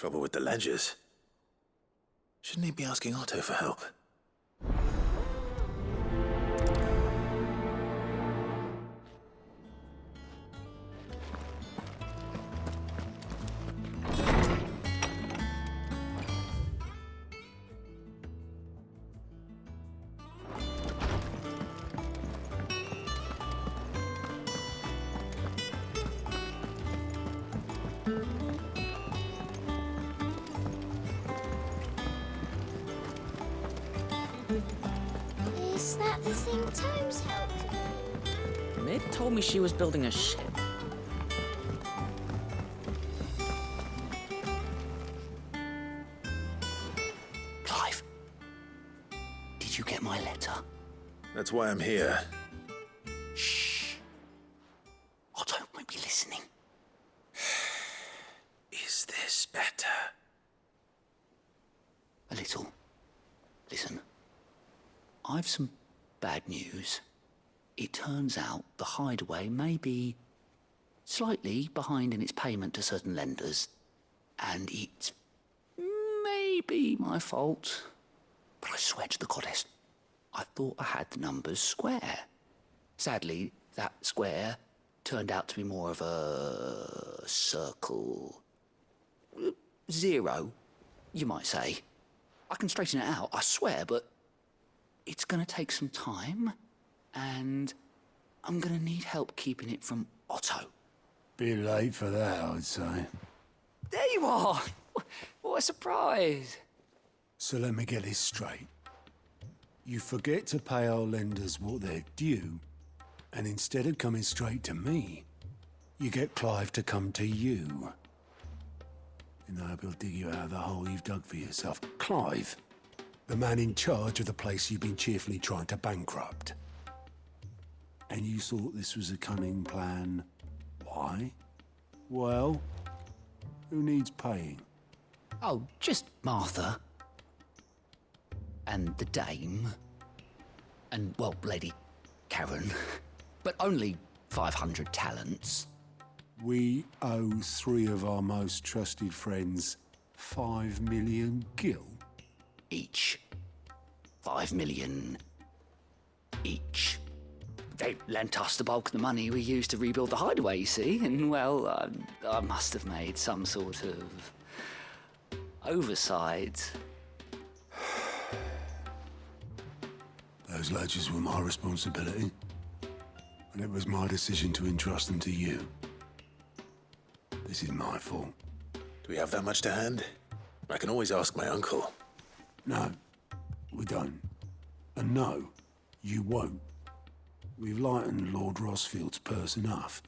Trouble with the ledgers. Shouldn't he be asking Otto for help? Is that the thing Tomes helped? Mid told me she was building a ship. Clive, did you get my letter? That's why I'm here. Shh. Otto might be listening. Is this better? A little. Listen, I've some bad news. It turns out the Hideaway may be slightly behind in its payment to certain lenders, and it may be my fault. But I swear to the goddess, I thought I had the numbers square. Sadly, that square turned out to be more of a circle. Zero, you might say. I can straighten it out, I swear, but it's going to take some time, and I'm going to need help keeping it from Otto. Bit late for that, I'd say. There you are! What a surprise! So let me get this straight. You forget to pay our lenders what they're due, and instead of coming straight to me, you get Clive to come to you. And I hope he'll dig you out of the hole you've dug for yourself. Clive, the man in charge of the place you've been cheerfully trying to bankrupt. And you thought this was a cunning plan. Why? Well, who needs paying? Oh, just Martha. And the dame. And, well, Lady Karen. But only 500 talents. We owe 3 of our most trusted friends 5 million gil. Each. 5 million each. They lent us the bulk of the money we used to rebuild the Hideaway, you see, and, well, I must have made some sort of oversight. Those ledgers were my responsibility, and it was my decision to entrust them to you. This is my fault. Do we have that much to hand? I can always ask my uncle. No, we don't. And no, you won't. We've lightened Lord Rosfield's purse enough.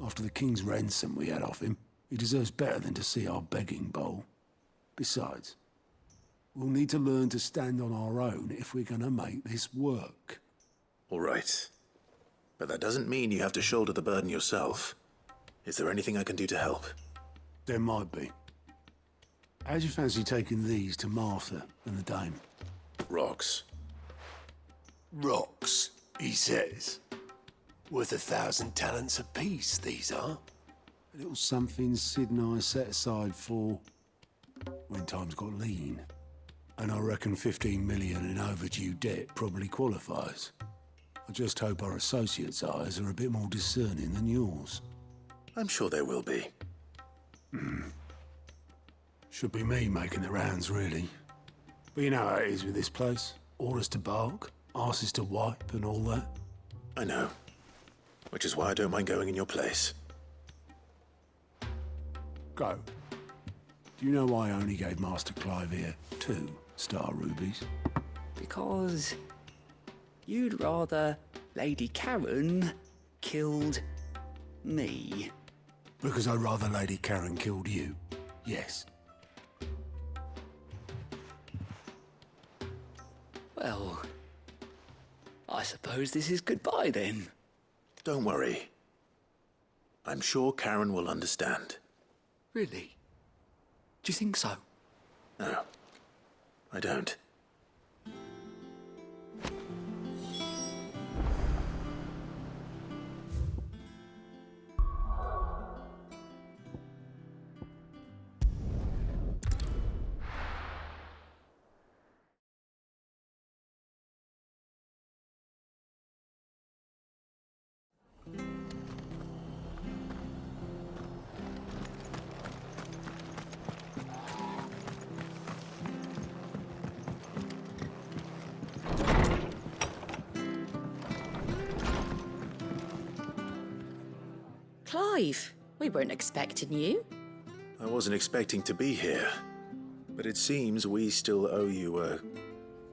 After the king's ransom we had off him, he deserves better than to see our begging bowl. Besides, we'll need to learn to stand on our own if we're gonna make this work. All right. But that doesn't mean you have to shoulder the burden yourself. Is there anything I can do to help? There might be. How'd you fancy taking these to Martha and the dame? Rocks. Rocks, he says. Worth 1,000 talents apiece, these are. A little something Sid and I set aside for when times got lean. And I reckon 15 million in overdue debt probably qualifies. I just hope our associates' eyes are a bit more discerning than yours. I'm sure there will be. Should be me making the rounds, really. But you know how it is with this place. Orders to bark, arses to wipe, and all that. I know. Which is why I don't mind going in your place. Go. Do you know why I only gave Master Clive here 2 star rubies? Because you'd rather Lady Karen killed me. Because I'd rather Lady Karen killed you. Yes. Well, I suppose this is goodbye then. Don't worry. I'm sure Karen will understand. Really? Do you think so? No, I don't. Clive, we weren't expecting you. I wasn't expecting to be here, but it seems we still owe you a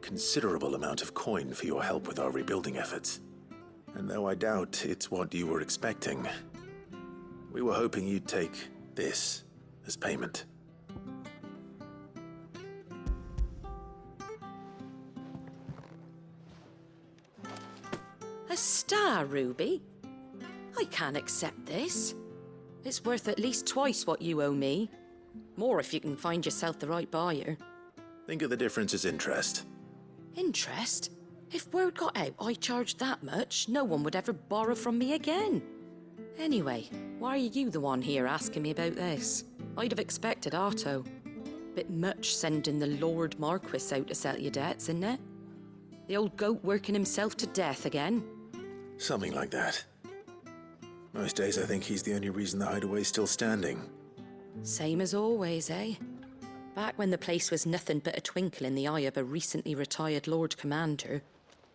considerable amount of coin for your help with our rebuilding efforts. And though I doubt it's what you were expecting, we were hoping you'd take this as payment. A star ruby? I can't accept this. It's worth at least twice what you owe me. More if you can find yourself the right buyer. Think of the difference as interest. Interest? If word got out I charged that much, no one would ever borrow from me again. Anyway, why are you the one here asking me about this? I'd have expected Otto. Bit much sending the Lord Marquis out to settle your debts, isn't it? The old goat working himself to death again. Something like that. Most days I think he's the only reason the hideaway's still standing. Same as always, eh? Back when the place was nothing but a twinkle in the eye of a recently retired Lord Commander,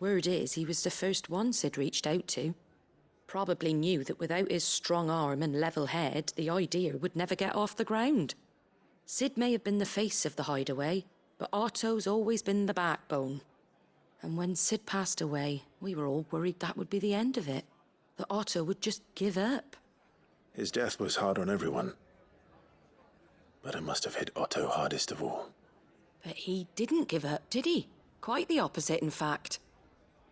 word is he was the first one Sid reached out to. Probably knew that without his strong arm and level head, the idea would never get off the ground. Sid may have been the face of the hideaway, but Otto's always been the backbone. And when Sid passed away, we were all worried that would be the end of it. That Otto would just give up. His death was hard on everyone. But it must have hit Otto hardest of all. But he didn't give up, did he? Quite the opposite, in fact.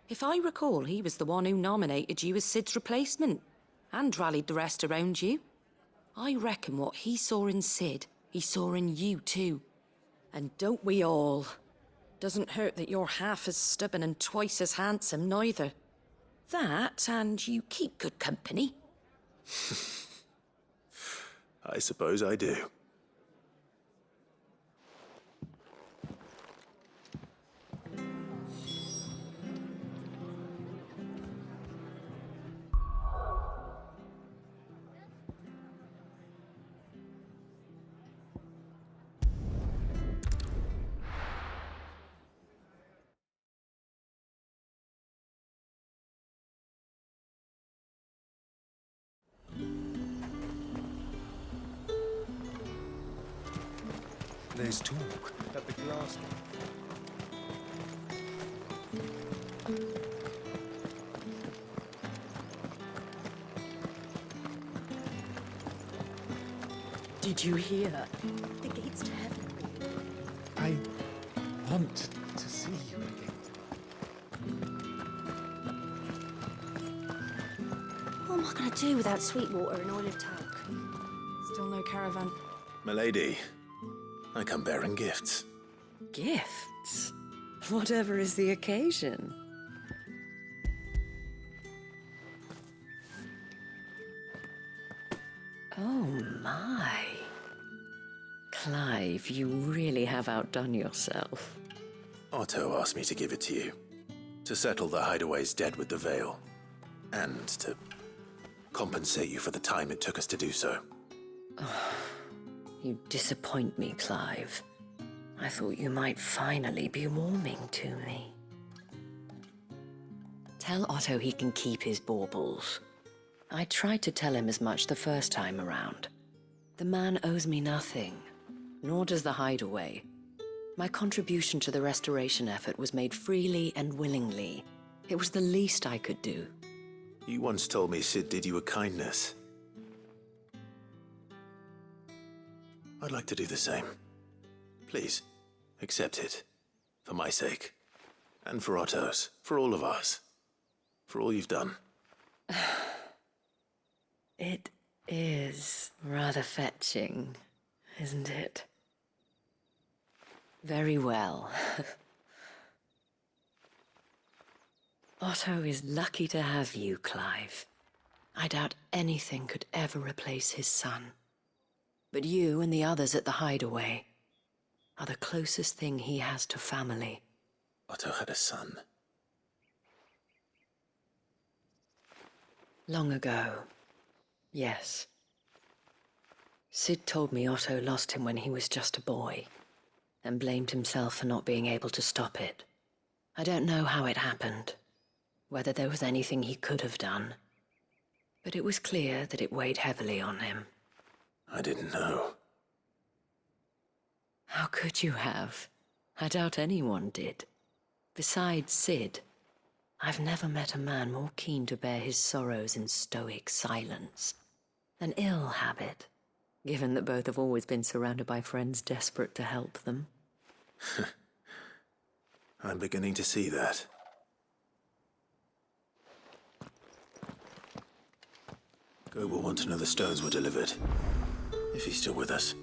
If I recall, he was the one who nominated you as Sid's replacement, and rallied the rest around you. I reckon what he saw in Sid, he saw in you too. And don't we all? Doesn't hurt that you're half as stubborn and twice as handsome, neither. That, and you keep good company. I suppose I do. There's talk that the glass... Did you hear? The gates to heaven. I want to see you again. What am I going to do without sweet water and oil of talc? Still no caravan. Milady, I come bearing gifts. Gifts? Whatever is the occasion. Oh my. Clive, you really have outdone yourself. Otto asked me to give it to you. To settle the hideaway's debt with the Veil. And to compensate you for the time it took us to do so. You disappoint me, Clive. I thought you might finally be warming to me. Tell Otto he can keep his baubles. I tried to tell him as much the first time around. The man owes me nothing, nor does the hideaway. My contribution to the restoration effort was made freely and willingly. It was the least I could do. You once told me Sid did you a kindness. I'd like to do the same. Please, accept it. For my sake. And for Otto's. For all of us. For all you've done. It is rather fetching, isn't it? Very well. Otto is lucky to have you, Clive. I doubt anything could ever replace his son. But you and the others at the hideaway are the closest thing he has to family. Otto had a son. Long ago, yes. Sid told me Otto lost him when he was just a boy, and blamed himself for not being able to stop it. I don't know how it happened, whether there was anything he could have done. But it was clear that it weighed heavily on him. I didn't know. How could you have? I doubt anyone did. Besides Sid, I've never met a man more keen to bear his sorrows in stoic silence. An ill habit, given that both have always been surrounded by friends desperate to help them. I'm beginning to see that. Go will want to know the stones were delivered. If he's still with us.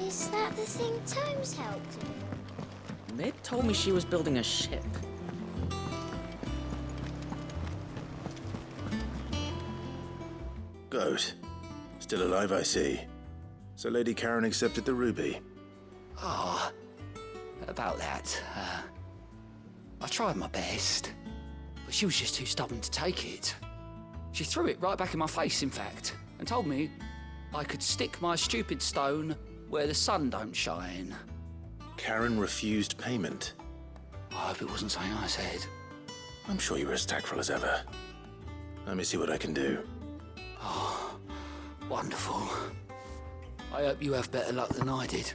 Is that the thing Tomes helped with? Mid told me she was building a ship. Goat. Still alive, I see. So Lady Karen accepted the ruby. Ah, about that. I tried my best, but she was just too stubborn to take it. She threw it right back in my face, in fact, and told me I could stick my stupid stone where the sun don't shine. Karen refused payment. I hope it wasn't something I said. I'm sure you were as tactful as ever. Let me see what I can do. Oh, wonderful. I hope you have better luck than I did.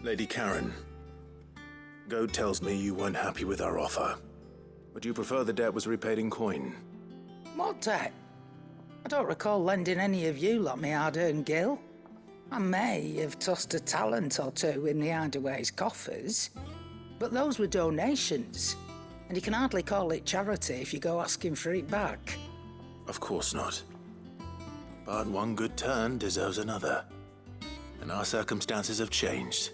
Lady Karen, Goad tells me you weren't happy with our offer. Would you prefer the debt was repaid in coin? What debt? I don't recall lending any of you lot me hard-earned gil. I may have tossed a talent or two in the Hideaway's coffers, but those were donations, and you can hardly call it charity if you go asking for it back. Of course not. But one good turn deserves another. And our circumstances have changed.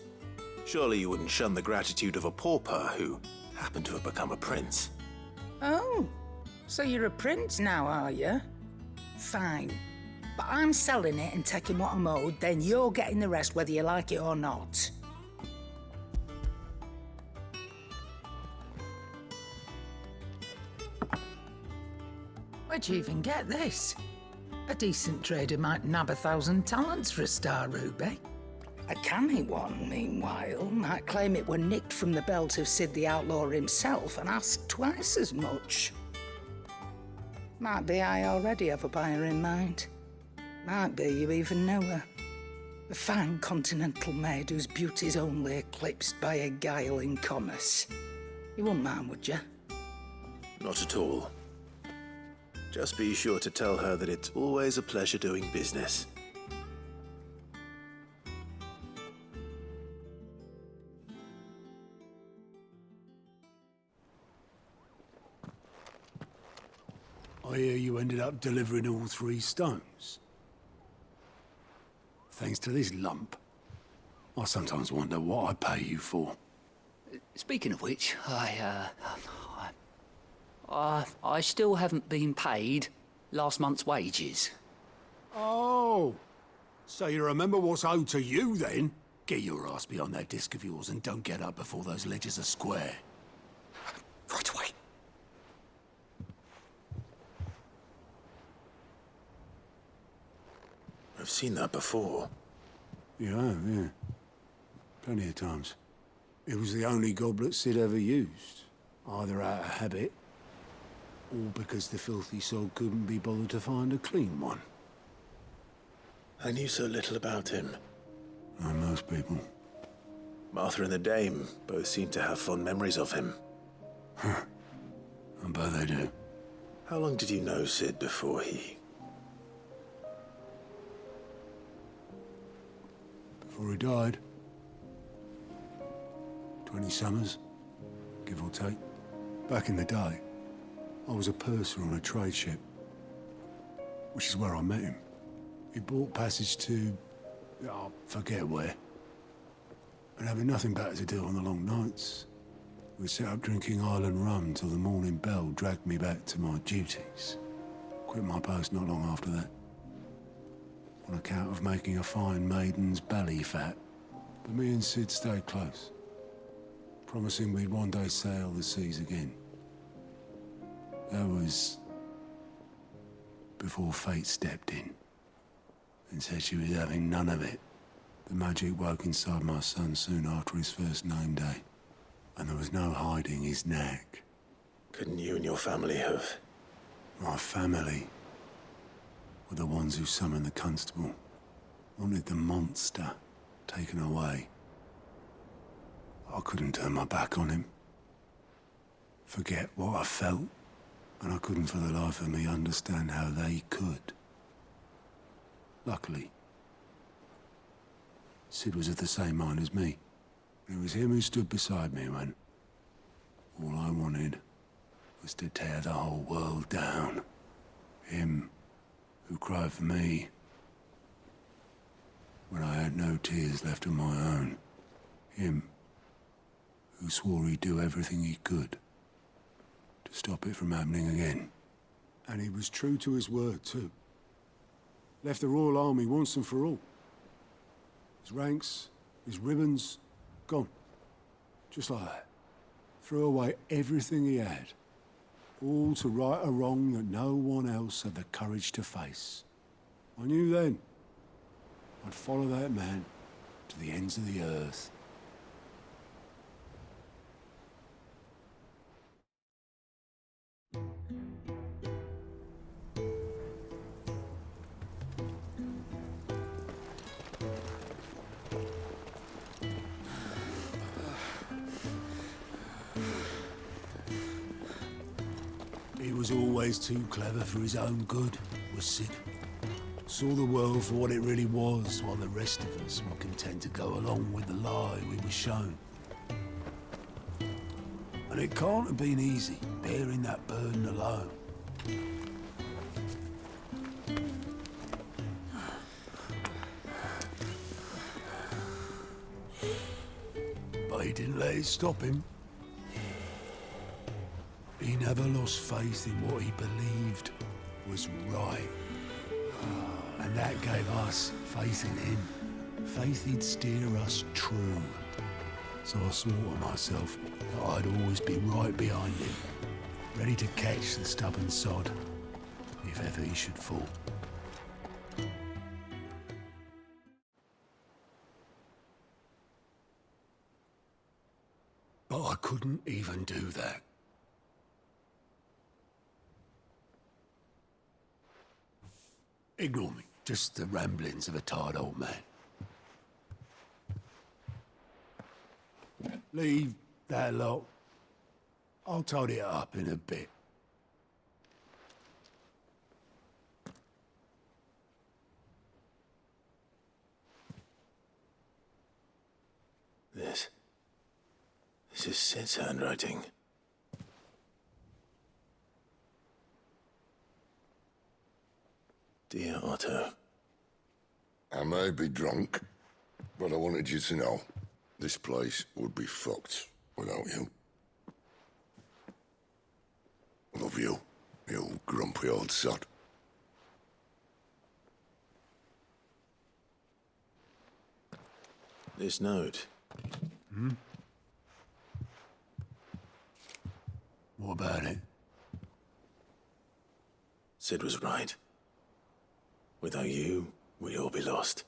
Surely you wouldn't shun the gratitude of a pauper who happened to have become a prince. Oh, so you're a prince now, are you? Fine. But I'm selling it and taking what I'm owed, then you're getting the rest whether you like it or not. Where'd you even get this? A decent trader might nab 1,000 talents for a star ruby. A canny one, meanwhile, might claim it were nicked from the belt of Sid the Outlaw himself and ask twice as much. Might be I already have a buyer in mind. Might be you even know her. A fine continental maid whose beauty's only eclipsed by a guile in commerce. You wouldn't mind, would you? Not at all. Just be sure to tell her that it's always a pleasure doing business. I hear you ended up delivering all 3 stones. Thanks to this lump. I sometimes wonder what I pay you for. Speaking of which, I still haven't been paid last month's wages. Oh, so you remember what's owed to you then? Get your ass behind that disc of yours and don't get up before those ledgers are square. Right away. I've seen that before. You have, yeah. Plenty of times. It was the only goblet Sid ever used. Either out of habit, or because the filthy sod couldn't be bothered to find a clean one. I knew so little about him. Like most people. Martha and the Dame both seem to have fond memories of him. I bet they do. How long did you know Sid before he... Before he died. 20 summers, give or take. Back in the day, I was a purser on a trade ship, which is where I met him. He bought passage to... I forget where. And having nothing better to do on the long nights, we set up drinking island rum till the morning bell dragged me back to my duties. Quit my post not long after that, on account of making a fine maiden's belly fat. But me and Sid stayed close, promising we'd one day sail the seas again. That was before fate stepped in and said she was having none of it. The magic woke inside my son soon after his first name day, and there was no hiding his knack. Couldn't you and your family have? My family were the ones who summoned the constable, wanted the monster taken away. I couldn't turn my back on him, forget what I felt, and I couldn't for the life of me understand how they could. Luckily, Sid was of the same mind as me. It was him who stood beside me when all I wanted was to tear the whole world down. Him who cried for me when I had no tears left of my own. Him who swore he'd do everything he could to stop it from happening again. And he was true to his word, too. Left the Royal Army once and for all. His ranks, his ribbons, gone. Just like that. Threw away everything he had. All to right a wrong that no one else had the courage to face. I knew then I'd follow that man to the ends of the earth. He was always too clever for his own good, was Sid. Saw the world for what it really was, while the rest of us were content to go along with the lie we were shown. And it can't have been easy, bearing that burden alone. But he didn't let it stop him. He never lost faith in what he believed was right. And that gave us faith in him. Faith he'd steer us true. So I swore to myself that I'd always be right behind him, ready to catch the stubborn sod, if ever he should fall. But I couldn't even do that. Ignore me. Just the ramblings of a tired old man. Leave that lot. I'll tidy it up in a bit. This is Sid's handwriting. Dear Otto. I may be drunk, but I wanted you to know this place would be fucked without you. Love you, you grumpy old sod. This note. What about it? Sid was right. Without you, we'd all be lost.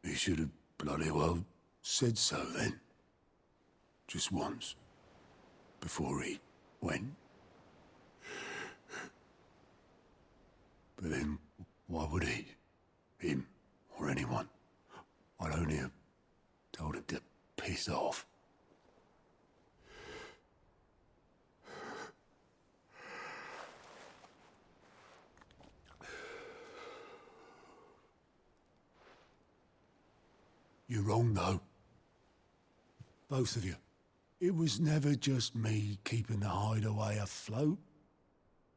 He should have bloody well said so then. Just once. Before he went. But then, why would he? Him, or anyone? I'd only have told him to piss off. You're wrong, though. Both of you. It was never just me keeping the hideaway afloat.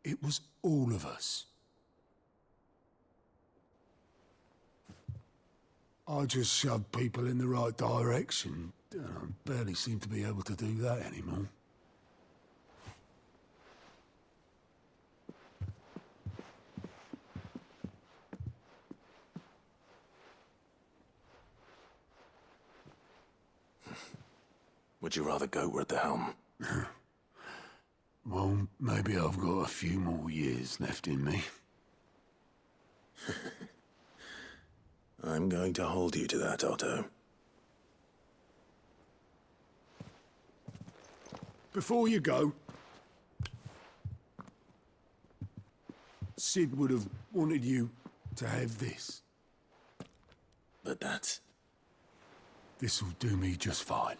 It was all of us. I just shoved people in the right direction. I barely seem to be able to do that anymore. Would you rather goat were at the helm? Well, maybe I've got a few more years left in me. I'm going to hold you to that, Otto. Before you go, Sid would have wanted you to have this. But that's... This'll do me just fine.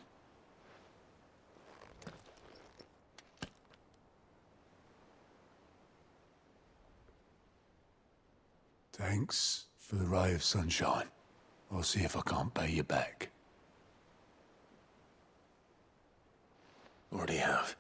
Thanks for the ray of sunshine. I'll see if I can't pay you back. already have.